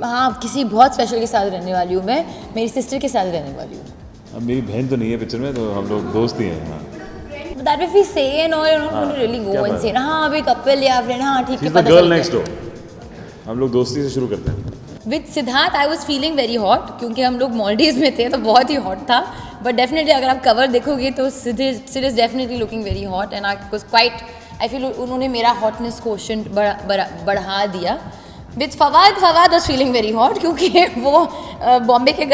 हाँ किसी बहुत स्पेशल के साथ रहने वाली हूँ मैं, मेरी सिस्टर के साथ रहने वाली हूँ। अब मेरी बहन तो नहीं है पिक्चर में, तो हम लोग दोस्त ही हैं। हाँ That if we say and all, you're not going to really go क्या and बात say हाँ अभी कपल या फ्रेंड, हाँ ठीक है She's the पता girl चल next गया। door। हम लोग दोस्ती से शुरू करते हैं। With Siddharth I was feeling very hot, क्योंकि हम लोग मॉलडीव्स में थे तो बहुत ही हॉट था, बट डेफिनेटली अगर आप कवर देखोगे तो Sid is definitely looking very hot and I was quite, I feel उन्होंने मेरा हॉटनेस क्वोशंट बढ़ा दिया। With Fawad was feeling very hot, क्योंकि वो मुंबई के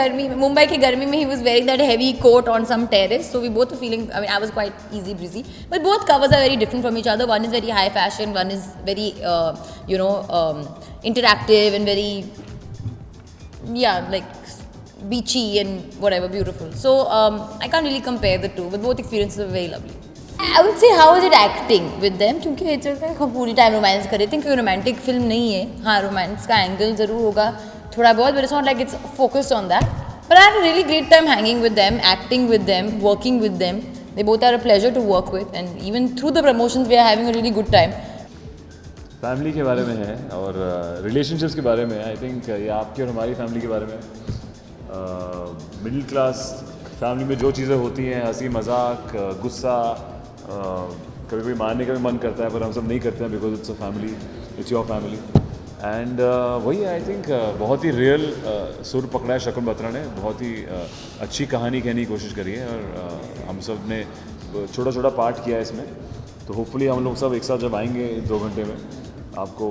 गर्मी में ही was wearing that heavy coat on some terrace, so we both feeling, I mean I was quite easy breezy, but both covers are very different from each other. One is very high fashion, one is very interactive and very like beachy and whatever, beautiful. So I can't really compare the two, but both experiences are very lovely. I would say how is it acting with them, क्योंकि it's पूरी time romance कर रहे थे, क्योंकि romantic film नहीं है। हाँ romance का एंगल ज़रूर होगा थोड़ा बहुत, but it's not like it's focused on that. But I had a really great time hanging with them, acting with them, working with them. They both are a pleasure to work with, and even through the promotions we are having a really good time. Family के बारे में है और relationships के बारे में। I think ये आपकी और हमारी फैमिली के बारे में, मिडिल क्लास फैमिली में जो चीज़ें होती हैं, हंसी मजाक, गुस्सा, कभी कभी मारने का भी मन करता है, पर हम सब नहीं करते हैं because it's a family, it's your family. And वही आई थिंक बहुत ही रियल सुर पकड़ा है शकुन बत्रा ने, बहुत ही अच्छी कहानी कहने की कोशिश करी है, और हम सब ने छोटा छोटा पार्ट किया है इसमें, तो होपफुली हम लोग सब एक साथ जब आएंगे 2 घंटे में आपको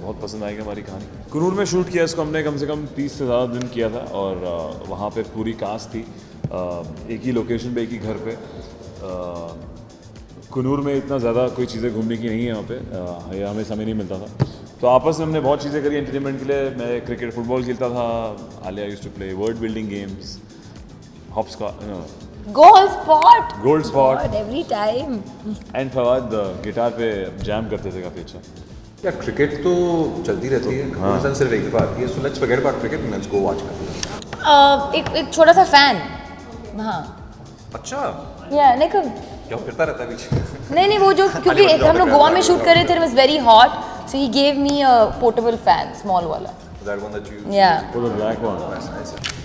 बहुत पसंद आएगी हमारी कहानी। कुनूर में शूट किया इसको हमने, कम से कम 30 से ज़्यादा दिन किया था, और वहाँ पे पूरी कास्ट थी, एक ही लोकेशन पे, एक ही घर पे। कुनूर में इतना ज़्यादा कोई चीज़ें घूमने की नहीं है वहाँ पे, या हमें समय नहीं मिलता था, तो आपस में हमने बहुत चीज़ें करी एंटरटेनमेंट के लिए। मैं क्रिकेट फुटबॉल खेलता था, Alia used to play word building games, Gold Spot every time. And Fawad guitar पे जैम करते थे काफ़ी अच्छा। या क्रिकेट तो चलती रहती है, हाँ। सिर्फ एक दफ़ा आती है, so let's forget about cricket, let's go watch करते एक छोटा सा फैन, हाँ अच्छा या नहीं कब क्या फिरता रहता है बीच नहीं वो जो, क्योंकि हम लोग गोवा में शूट कर रहे थे, it was very hot, so he gave me a portable fan, small वाला। दैट वन दैट यू या वो द ब्लैक वन।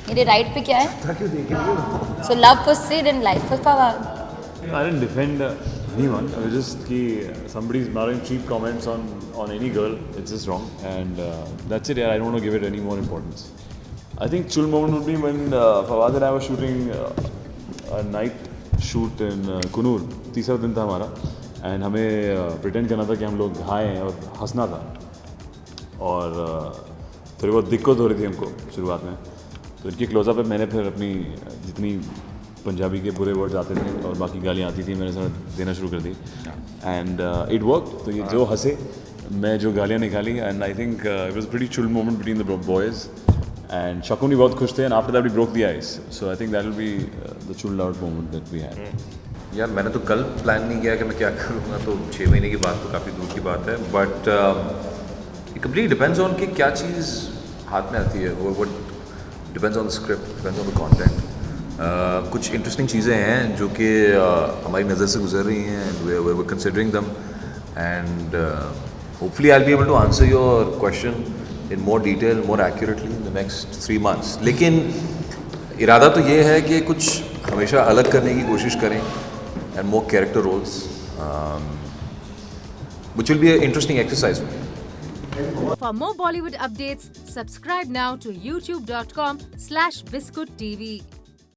मेरे राइट पे क्या है, क्यों देखेंगे so love for Sid and life for Fawad. I didn't defend anyone. I was just कि somebody's making cheap comments on any girl. It's just wrong, and that's it. Yeah, I don't want to give it any more importance. I think chill moment would be when Fawad and I were shooting a night shoot in Kunur. तीसरा दिन था हमारा, and हमें pretend करना था कि हम लोग घाय हैं और हंसना था, और थोड़ी बहुत दिक्कत हो रही थी हमको शुरुआत में, तो इनकी क्लोजअप पे मैंने फिर अपनी जितनी पंजाबी के बुरे वर्ड्स आते थे और बाकी गालियाँ आती थी, मैंने साथ देना शुरू कर दी, एंड इट वर्क। तो ये जो हंसे, मैं जो गालियाँ निकाली, and I think it was pretty chill moment between the boys, and Shakun भी बहुत खुश थे, and after that we broke the ice, so I think that will be the chilled out moment that we had. यार मैंने तो कल plan नहीं किया कि मैं क्या करूँगा, तो 6 महीने की बात तो काफ़ी दूर की बात है, but it completely depends on कि क्या चीज़ हाथ में आती है, और what depends on the script, depends on the content. कुछ इंटरेस्टिंग चीज़ें हैं जो कि हमारी नज़र से गुजर रही हैं, and we are considering them, and hopefully I will be able to answer your question in more detail, more accurately in the next 3 months। लेकिन इरादा तो ये है कि कुछ हमेशा अलग करने की कोशिश करें, and more character roles, which will be an interesting exercise for me. For more Bollywood updates, subscribe now to youtube.com/biscuittv.